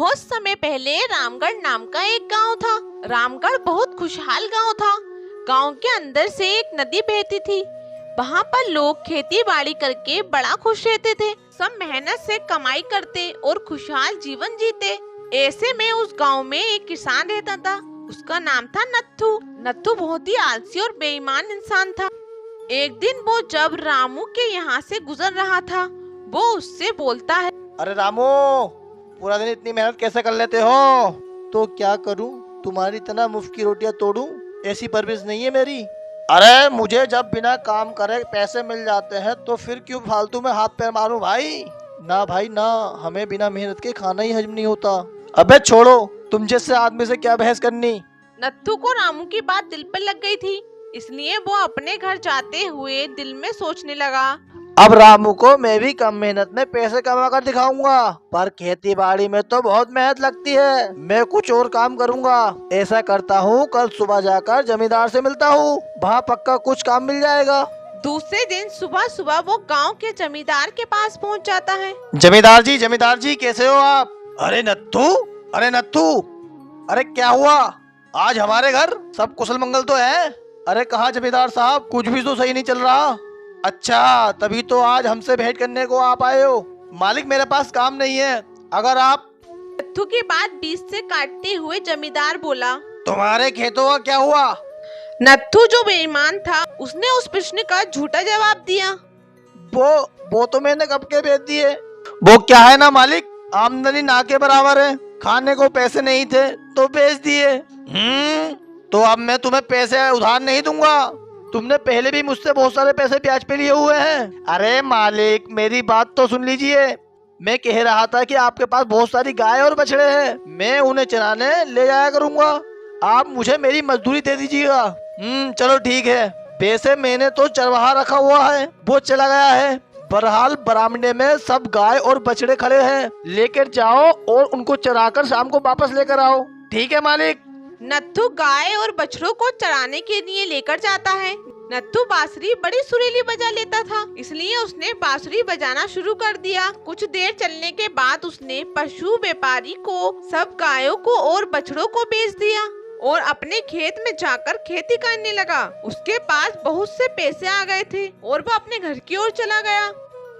बहुत समय पहले रामगढ़ नाम का एक गांव था। रामगढ़ बहुत खुशहाल गांव था। गांव के अंदर से एक नदी बहती थी। वहाँ पर लोग खेती बाड़ी करके बड़ा खुश रहते थे। सब मेहनत से कमाई करते और खुशहाल जीवन जीते। ऐसे में उस गांव में एक किसान रहता था। उसका नाम था नत्थू। नत्थू बहुत ही आलसी और बेईमान इंसान था। एक दिन वो जब रामू के यहाँ से गुजर रहा था, वो उससे बोलता है, अरे रामू, पूरा दिन इतनी मेहनत कैसे कर लेते हो? तो क्या करूं, तुम्हारी इतना मुफ्त की रोटियां तोड़ूं? ऐसी परवरिश नहीं है मेरी। अरे मुझे जब बिना काम करे पैसे मिल जाते हैं तो फिर क्यों फालतू में हाथ पैर मारूं भाई? ना भाई ना, हमें बिना मेहनत के खाना ही हजम नहीं होता। अबे छोड़ो, तुम जैसे आदमी से क्या बहस करनी। नत्थू को रामू की बात दिल पर लग गई थी, इसलिए वो अपने घर जाते हुए दिल में सोचने लगा, अब रामू को मैं भी कम मेहनत में पैसे कमा कर दिखाऊंगा। पर खेती बाड़ी में तो बहुत मेहनत लगती है। मैं कुछ और काम करूंगा। ऐसा करता हूँ, कल सुबह जाकर जमींदार से मिलता हूँ, वहाँ पक्का कुछ काम मिल जाएगा। दूसरे दिन सुबह सुबह वो गांव के जमींदार के पास पहुंच जाता है। जमींदार जी कैसे हो आप? अरे नत्थू, अरे नत्थू, अरे क्या हुआ? आज हमारे घर सब कुशल मंगल तो है? अरे कहा जमींदार साहब, कुछ भी तो सही नहीं चल रहा। अच्छा, तभी तो आज हमसे भेंट करने को आप आए हो। मालिक मेरे पास काम नहीं है, अगर आप। नत्थू की बात बीच से काटते हुए जमींदार बोला, तुम्हारे खेतों का क्या हुआ? नत्थू जो बेईमान था, उसने उस प्रश्न का झूठा जवाब दिया। वो तो मैंने कब के बेच दिए। वो क्या है ना मालिक, आमदनी ना के बराबर है। खाने को पैसे नहीं थे तो बेच दिए। तो अब मैं तुम्हें पैसे उधार नहीं दूंगा। तुमने पहले भी मुझसे बहुत सारे पैसे ब्याज पे लिए हुए हैं। अरे मालिक, मेरी बात तो सुन लीजिए। मैं कह रहा था कि आपके पास बहुत सारी गाय और बछड़े हैं, मैं उन्हें चराने ले जाया करूंगा। आप मुझे मेरी मजदूरी दे दीजिएगा। चलो ठीक है। वैसे मैंने तो चरवाहा रखा हुआ है, वो चला गया है। बहरहाल बरामदे में सब गाय और बछड़े खड़े हैं, लेकर जाओ और उनको चराकर शाम को वापस लेकर आओ। ठीक है मालिक। नत्थू गाय और बछड़ों को चराने के लिए लेकर जाता है। नत्थू बांसुरी बड़ी सुरीली बजा लेता था, इसलिए उसने बांसुरी बजाना शुरू कर दिया। कुछ देर चलने के बाद उसने पशु व्यापारी को सब गायों को और बछड़ों को बेच दिया और अपने खेत में जाकर खेती करने लगा। उसके पास बहुत से पैसे आ गए थे और वह अपने घर की ओर चला गया।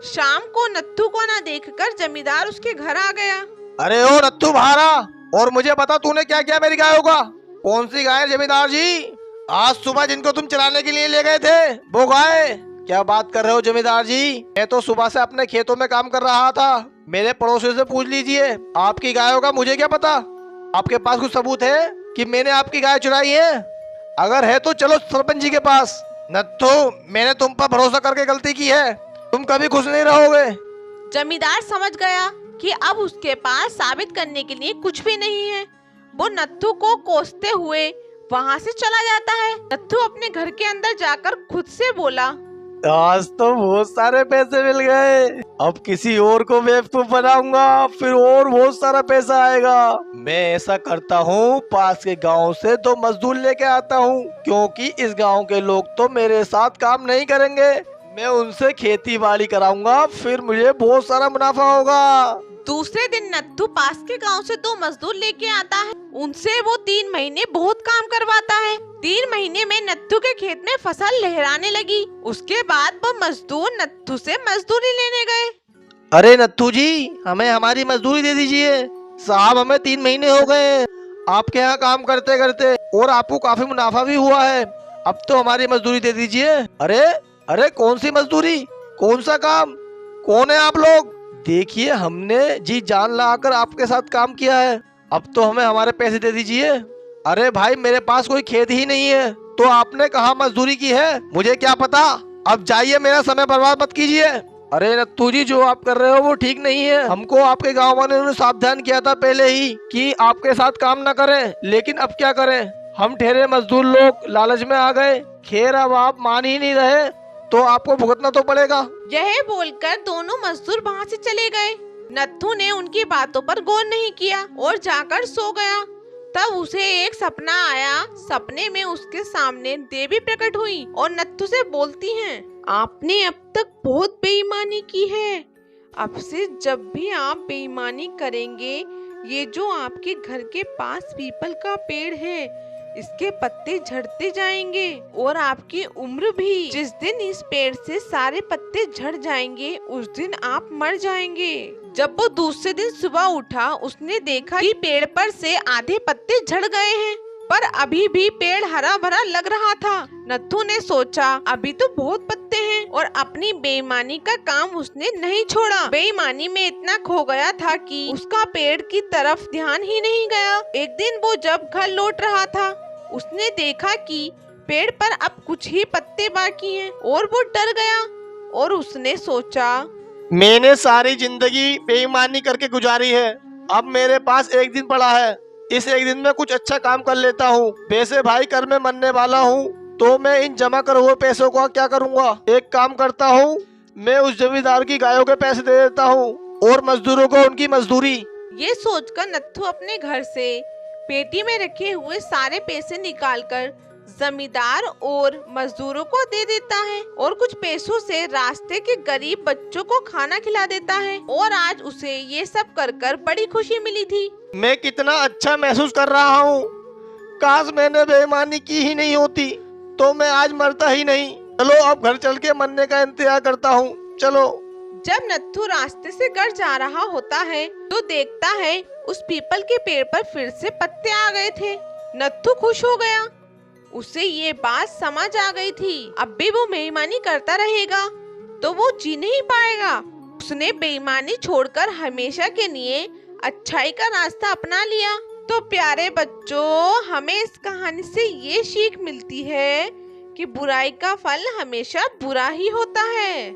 शाम को नत्थू को न देखकर जमींदार उसके घर आ गया। अरे ओ नत्थू भारा, और मुझे बता तूने क्या किया मेरी गायों का? कौन सी गाय जमींदार जी? आज सुबह जिनको तुम चराने के लिए ले गए थे वो गाय? क्या बात कर रहे हो जमींदार जी? मैं तो सुबह से अपने खेतों में काम कर रहा था। मेरे पड़ोसियों से पूछ लीजिए, आपकी गायों का मुझे क्या पता। आपके पास कुछ सबूत है कि मैंने आपकी गाय चुराई है? अगर है तो चलो सरपंच जी के पास। नत्थू, मैंने तुम पर भरोसा करके गलती की है, तुम कभी खुश नहीं रहोगे। जमींदार समझ गया कि अब उसके पास साबित करने के लिए कुछ भी नहीं है। वो नत्थू को कोसते हुए वहाँ से चला जाता है। नत्थू अपने घर के अंदर जाकर खुद से बोला, आज तो बहुत सारे पैसे मिल गए। अब किसी और को बेवकूफ बनाऊंगा, फिर और बहुत सारा पैसा आएगा। मैं ऐसा करता हूँ, पास के गांव से 2 मजदूर लेके आता हूँ, क्योंकि इस गांव के लोग तो मेरे साथ काम नहीं करेंगे। मैं उनसे खेती बाड़ी कराऊंगा, फिर मुझे बहुत सारा मुनाफा होगा। दूसरे दिन नत्थू पास के गांव से 2 मजदूर लेके आता है। उनसे वो 3 महीने बहुत काम करवाता है। 3 महीने में नत्थू के खेत में फसल लहराने लगी। उसके बाद वो मजदूर नत्थू से मजदूरी लेने गए। अरे नत्थू जी, हमें हमारी मजदूरी दे दीजिए। साहब, हमें 3 महीने हो गए आपके यहाँ काम करते करते, और आपको काफी मुनाफा भी हुआ है। अब तो हमारी मजदूरी दे दीजिए। अरे अरे, कौन सी मजदूरी, कौन सा काम, कौन है आप लोग? देखिए, हमने जी जान लगाकर आपके साथ काम किया है, अब तो हमें हमारे पैसे दे दीजिए। अरे भाई, मेरे पास कोई खेत ही नहीं है, तो आपने कहाँ मजदूरी की है, मुझे क्या पता। अब जाइए, मेरा समय बर्बाद मत कीजिए। अरे नत्थू जी, जो आप कर रहे हो वो ठीक नहीं है। हमको आपके गांव वालों ने सावधान किया था पहले ही कि आपके साथ काम न करें, लेकिन अब क्या करें, हम ठहरे मजदूर लोग लालच में आ गए। खैर, अब आप मान ही नहीं रहे तो आपको भुगतना तो पड़ेगा। यह बोलकर दोनों मजदूर वहाँ से चले गए। नत्थू ने उनकी बातों पर गौर नहीं किया और जाकर सो गया। तब उसे एक सपना आया। सपने में उसके सामने देवी प्रकट हुई और नत्थू से बोलती हैं, आपने अब तक बहुत बेईमानी की है। अब से जब भी आप बेईमानी करेंगे ये जो आपके घर के पास पीपल का पेड़ है, इसके पत्ते झड़ते जाएंगे और आपकी उम्र भी। जिस दिन इस पेड़ से सारे पत्ते झड़ जाएंगे उस दिन आप मर जाएंगे। जब वो दूसरे दिन सुबह उठा, उसने देखा कि पेड़ पर से आधे पत्ते झड़ गए हैं, पर अभी भी पेड़ हरा भरा लग रहा था। नत्थू ने सोचा अभी तो बहुत पत्ते हैं, और अपनी बेईमानी का काम उसने नहीं छोड़ा। बेईमानी में इतना खो गया था कि उसका पेड़ की तरफ ध्यान ही नहीं गया। एक दिन वो जब घर लौट रहा था, उसने देखा कि पेड़ पर अब कुछ ही पत्ते बाकी हैं, और वो डर गया और उसने सोचा मैंने सारी जिंदगी बेईमानी करके गुजारी है, अब मेरे पास एक दिन पड़ा है, इस एक दिन में कुछ अच्छा काम कर लेता हूँ। वैसे भाई कर में मरने वाला हूँ, तो मैं इन जमा करे हुए पैसों का क्या करूँगा। एक काम करता हूँ, मैं उस जमींदार की गायों के पैसे दे देता हूँ और मजदूरों को उनकी मजदूरी। ये सोचकर नत्थू अपने घर से पेटी में रखे हुए सारे पैसे निकालकर जमींदार और मजदूरों को दे देता है, और कुछ पैसों से रास्ते के गरीब बच्चों को खाना खिला देता है। और आज उसे ये सब कर बड़ी खुशी मिली थी। मैं कितना अच्छा महसूस कर रहा हूँ, काश मैंने बेईमानी की ही नहीं होती तो मैं आज मरता ही नहीं। चलो अब घर चल के मरने का इंतजार करता हूँ, चलो। जब नत्थू रास्ते से घर जा रहा होता है तो देखता है उस पीपल के पेड़ पर फिर से पत्ते आ गए थे। नत्थू खुश हो गया, उसे ये बात समझ आ गई थी अब भी वो बेईमानी करता रहेगा तो वो जी नहीं पाएगा। उसने बेईमानी छोड़कर हमेशा के लिए अच्छाई का रास्ता अपना लिया। तो प्यारे बच्चों, हमें इस कहानी से ये सीख मिलती है कि बुराई का फल हमेशा बुरा ही होता है।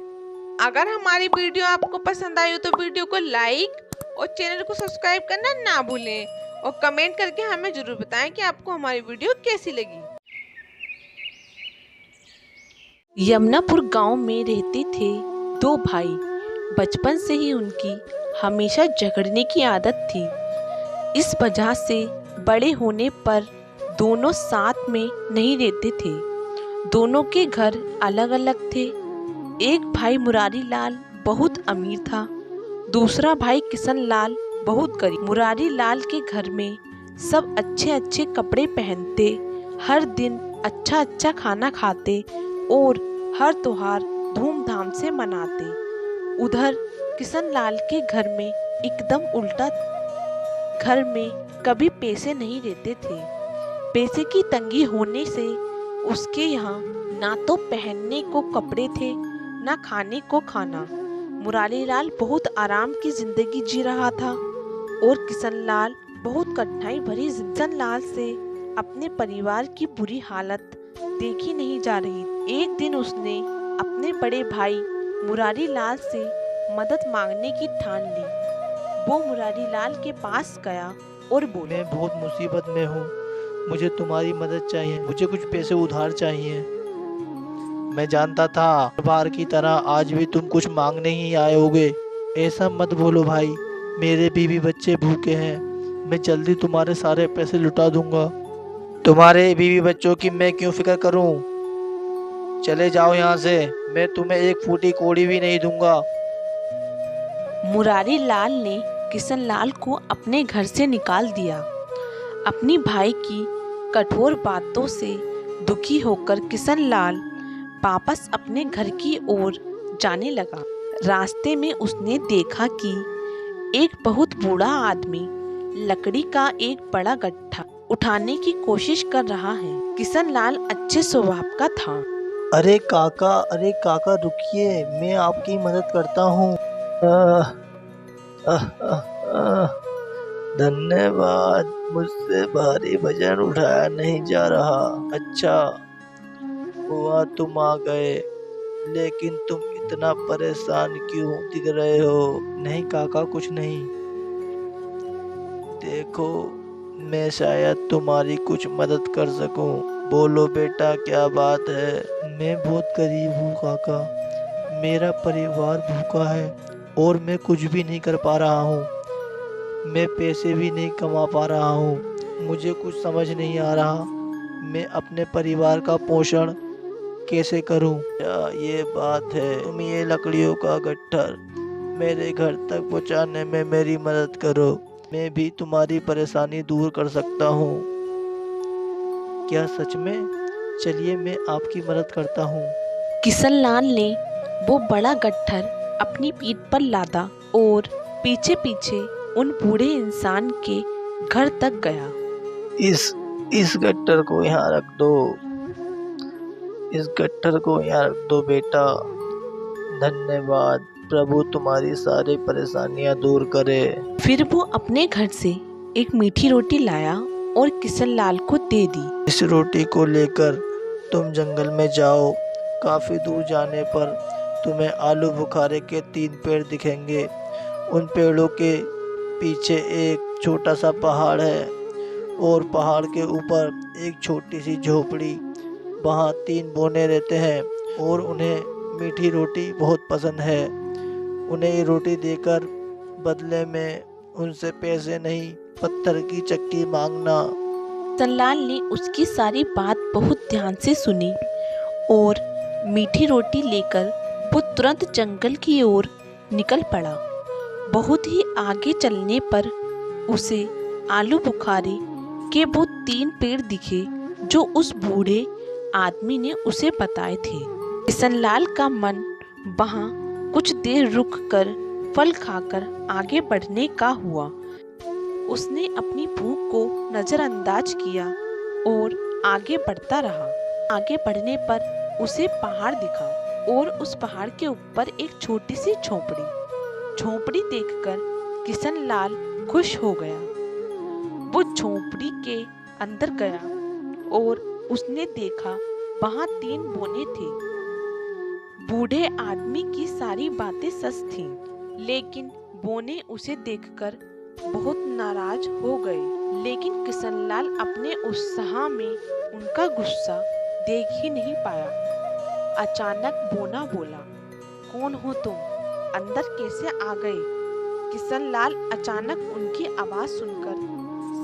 अगर हमारी वीडियो आपको पसंद आई हो तो वीडियो को लाइक और चैनल को सब्सक्राइब करना ना भूलें, और कमेंट करके हमें जरूर बताएं कि आपको हमारी वीडियो कैसी लगी। यमुनापुर गांव में रहते थे दो भाई। बचपन से ही उनकी हमेशा झगड़ने की आदत थी। इस वजह से बड़े होने पर दोनों साथ में नहीं रहते थे। दोनों के घर अलग अलग थे। एक भाई मुरारी लाल बहुत अमीर था, दूसरा भाई किशन लाल बहुत गरीब। मुरारी लाल के घर में सब अच्छे अच्छे कपड़े पहनते, हर दिन अच्छा अच्छा खाना खाते और हर त्योहार धूमधाम से मनाते। उधर किशन लाल के घर में एकदम उल्टा, घर में कभी पैसे नहीं रहते थे। पैसे की तंगी होने से उसके यहाँ ना तो पहनने को कपड़े थे ना खाने को खाना। मुरारी लाल बहुत आराम की जिंदगी जी रहा था और किशन लाल बहुत कठिनाई भरी। किशन लाल से अपने परिवार की बुरी हालत देखी नहीं जा रही। एक दिन उसने अपने बड़े भाई मुरारी लाल से मदद मांगने की ठान ली। वो मुरारी लाल के पास गया और बोला, मैं बहुत मुसीबत में हूँ, मुझे तुम्हारी मदद चाहिए, मुझे कुछ पैसे उधार चाहिए। मैं जानता था हर बार की तरह आज भी तुम कुछ मांगने ही आए होगे। ऐसा मत बोलो भाई, मेरे बीवी बच्चे भूखे हैं, मैं जल्दी तुम्हारे सारे पैसे लुटा दूंगा। तुम्हारे बीवी बच्चों की मैं क्यों फिक्र करूं? चले जाओ यहाँ से, मैं तुम्हें एक फूटी कौड़ी भी नहीं दूंगा। मुरारी लाल ने किशन लाल को अपने घर से निकाल दिया। अपनी भाई की कठोर बातों से दुखी होकर किशन लाल वापस अपने घर की ओर जाने लगा। रास्ते में उसने देखा कि एक बहुत बूढ़ा आदमी लकड़ी का एक बड़ा गट्ठा उठाने की कोशिश कर रहा है। किशन लाल अच्छे स्वभाव का था। अरे काका रुकिए, मैं आपकी मदद करता हूँ। धन्यवाद, मुझसे भारी वजन उठाया नहीं जा रहा। अच्छा हुआ तुम आ गए, लेकिन तुम इतना परेशान क्यों दिख रहे हो? नहीं काका, कुछ नहीं। देखो, मैं शायद तुम्हारी कुछ मदद कर सकूं। बोलो बेटा, क्या बात है? मैं बहुत गरीब हूँ काका, मेरा परिवार भूखा है और मैं कुछ भी नहीं कर पा रहा हूँ। मैं पैसे भी नहीं कमा पा रहा हूँ। मुझे कुछ समझ नहीं आ रहा, मैं अपने परिवार का पोषण कैसे करूं? ये बात है, तुम ये लकड़ियों का गट्ठर मेरे घर तक पहुंचाने में मेरी मदद करो। मैं भी तुम्हारी परेशानी दूर कर सकता हूँ। क्या सच में? चलिए मैं आपकी मदद करता हूँ। किशनलाल ने वो बड़ा गट्ठर अपनी पीठ पर लादा और पीछे पीछे उन बूढ़े इंसान के घर तक गया। इस गट्ठर को यहाँ रख दो। इस गट्ठर को यहाँ रख दो बेटा। धन्यवाद। प्रभु तुम्हारी सारी परेशानियां दूर करे। फिर वो अपने घर से एक मीठी रोटी लाया और किशनलाल को दे दी। इस रोटी को लेकर तुम जंगल में जाओ। काफी दूर जाने पर तुम्हें आलू बुखारे के 3 पेड़ दिखेंगे। उन पेड़ों के पीछे एक छोटा सा पहाड़ है और पहाड़ के ऊपर एक छोटी सी झोपड़ी। वहाँ 3 बोने रहते हैं और उन्हें मीठी रोटी बहुत पसंद है। उन्हें ये रोटी देकर बदले में उनसे पैसे नहीं, पत्थर की चक्की मांगना। किशनलाल ने उसकी सारी बात बहुत ध्यान से सुनी और मीठी रोटी लेकर वो तुरंत जंगल की ओर निकल पड़ा। बहुत ही आगे चलने पर उसे आलू बुखारे के वो 3 पेड़ दिखे जो उस बूढ़े आदमी ने उसे बताए थे। किशनलाल का मन वहाँ कुछ देर रुक कर फल खाकर आगे बढ़ने का हुआ। उसने अपनी भूख को नजरअंदाज किया और आगे बढ़ता रहा। आगे बढ़ने पर उसे पहाड़ दिखा और उस पहाड़ के ऊपर एक छोटी सी झोंपड़ी देखकर किशनलाल खुश हो गया। वो झोंपड़ी के अंदर गया और उसने देखा वहाँ 3 बोने थे। बूढ़े आदमी की सारी बातें सच थीं, लेकिन बोने उसे देखकर बहुत नाराज हो गए। लेकिन किशनलाल अपने उत्साह में उनका गुस्सा देख ही नहीं पाया। अचानक बोना बोला, कौन हो तुम? अंदर कैसे आ गए? किशनलाल अचानक उनकी आवाज सुनकर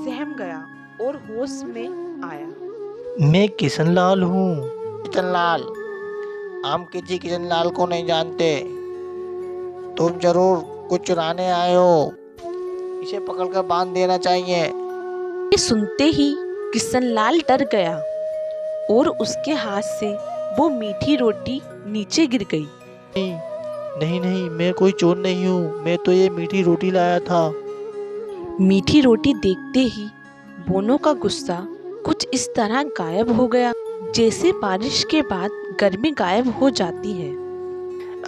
सहम गया और होश में आया। मैं किशनलाल हूँ। किशनलाल? हम किसी किशनलाल को नहीं जानते। तुम जरूर कुछ चुराने आए हो। इसे पकड़कर बांध देना चाहिए। ये सुनते ही किशनलाल डर गया और उसके हाथ से वो मीठी रोटी नीचे गिर गई। नहीं, मैं कोई चोर नहीं हूँ। मैं तो ये मीठी रोटी लाया था। मीठी रोटी देखते ही बोनों का गुस्सा कुछ इस तरह गायब हो गया जैसे बारिश के बाद गर्मी गायब हो जाती है।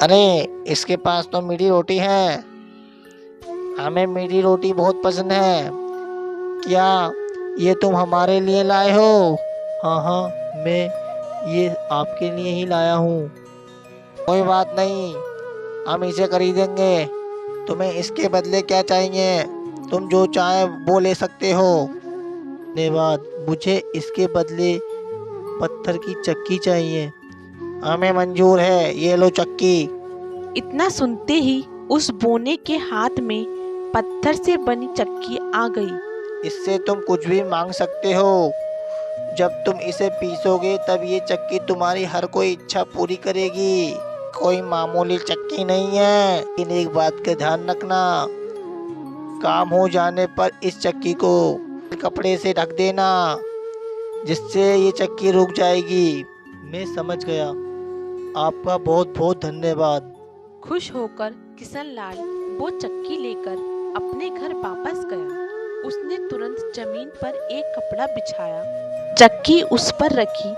अरे इसके पास तो मीठी रोटी है। हमें मीठी रोटी बहुत पसंद है। क्या ये तुम हमारे लिए लाए हो? हाँ, मैं ये आपके लिए ही लाया हूँ। कोई बात नहीं, हम इसे खरीदेंगे। तुम्हें इसके बदले क्या चाहिए? तुम जो चाहे वो ले सकते हो। धन्यवाद। मुझे इसके बदले पत्थर की चक्की चाहिए। हमें मंजूर है, ये लो चक्की। इतना सुनते ही उस बोने के हाथ में पत्थर से बनी चक्की आ गई। इससे तुम कुछ भी मांग सकते हो। जब तुम इसे पीसोगे तब ये चक्की तुम्हारी हर कोई इच्छा पूरी करेगी। कोई मामूली चक्की नहीं है। लेकिन एक बात का ध्यान रखना, काम हो जाने पर इस चक्की को कपड़े से ढक देना, जिससे ये चक्की रुक जाएगी। मैं समझ गया। आपका बहुत बहुत धन्यवाद। खुश होकर किशनलाल वो चक्की लेकर अपने घर वापस गया। उसने तुरंत जमीन पर एक कपड़ा बिछाया, चक्की उस पर रखी।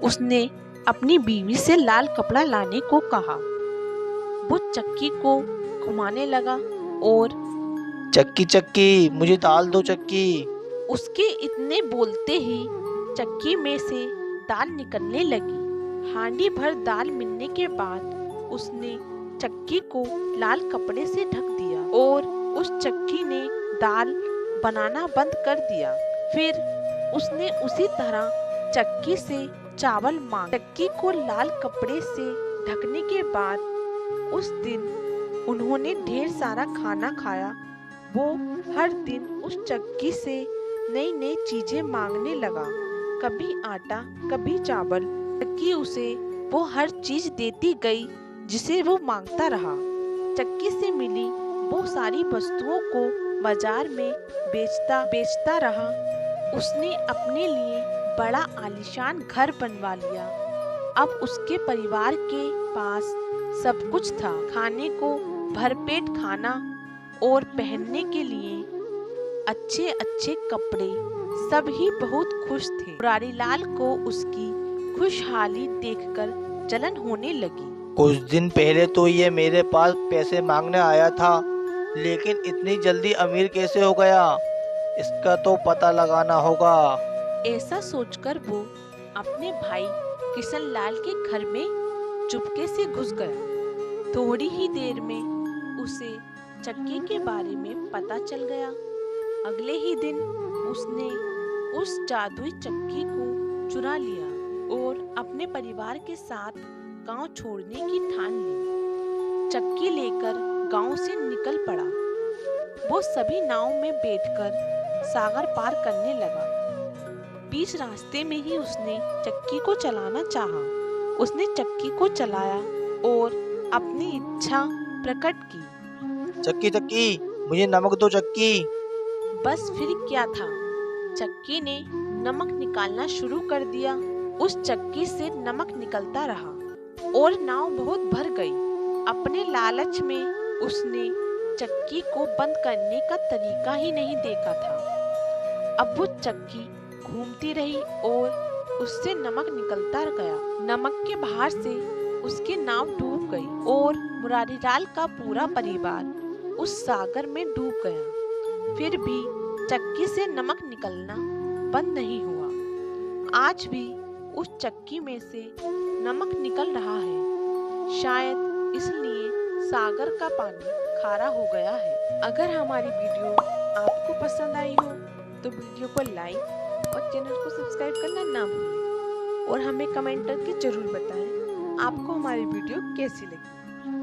उसने अपनी बीवी से लाल कपड़ा लाने को कहा। वो चक्की को घुमाने लगा और चक्की मुझे दाल दो चक्की। उसके इतने बोलते ही चक्की में से दाल निकलने लगी। हांडी भर दाल मिलने के बाद उसने चक्की को लाल कपड़े से ढक दिया और उस चक्की ने दाल बनाना बंद कर दिया। फिर उसने उसी तरह चक्की से चावल मांग। चक्की को लाल कपड़े से ढकने के बाद उस दिन उन्होंने ढेर सारा खाना खाया। वो हर दिन उस चक्की से नई नई चीजें मांगने लगा, कभी आटा कभी चावल। चक्की उसे वो हर चीज देती गई जिसे वो मांगता रहा। चक्की से मिली वो सारी वस्तुओं को बाजार में बेचता बेचता रहा। उसने अपने लिए बड़ा आलीशान घर बनवा लिया। अब उसके परिवार के पास सब कुछ था, खाने को भरपेट खाना और पहनने के लिए अच्छे अच्छे कपड़े। सब ही बहुत खुश थे। मुरारीलाल को उसकी खुशहाली देखकर जलन होने लगी। कुछ दिन पहले तो ये मेरे पास पैसे मांगने आया था, लेकिन इतनी जल्दी अमीर कैसे हो गया, इसका तो पता लगाना होगा। ऐसा सोचकर वो अपने भाई किशनलाल के घर में चुपके से घुस गया। थोड़ी ही देर में उसे चक्की के बारे में पता चल गया। अगले ही दिन उसने उस जादुई चक्की को चुरा लिया और अपने परिवार के साथ गांव छोड़ने की ठान ली। चक्की लेकर गांव से निकल पड़ा। वो सभी नाव में बैठकर सागर पार करने लगा। बीच रास्ते में ही उसने चक्की को चलाना चाहा। उसने चक्की को चलाया और अपनी इच्छा प्रकट की। चक्की चक्की, मुझे नमक दो चक्की। बस फिर क्या था, चक्की ने नमक निकालना शुरू कर दिया। उस चक्की से नमक निकलता रहा और नाव बहुत भर गई। अपने लालच में उसने चक्की को बंद करने का तरीका ही नहीं देखा था। अब वो चक्की घूमती रही और उससे नमक निकलता गया। नमक के भार से उसकी नाव डूब गई और मुरारीलाल का पूरा परिवार उस सागर में डूब गया। फिर भी चक्की से नमक निकलना बंद नहीं हुआ। आज भी उस चक्की में से नमक निकल रहा है। शायद इसलिए सागर का पानी खारा हो गया है। अगर हमारी वीडियो आपको पसंद आई हो तो वीडियो को लाइक और चैनल को सब्सक्राइब करना ना भूलें और हमें कमेंट करके जरूर बताएं आपको हमारी वीडियो कैसी लगी।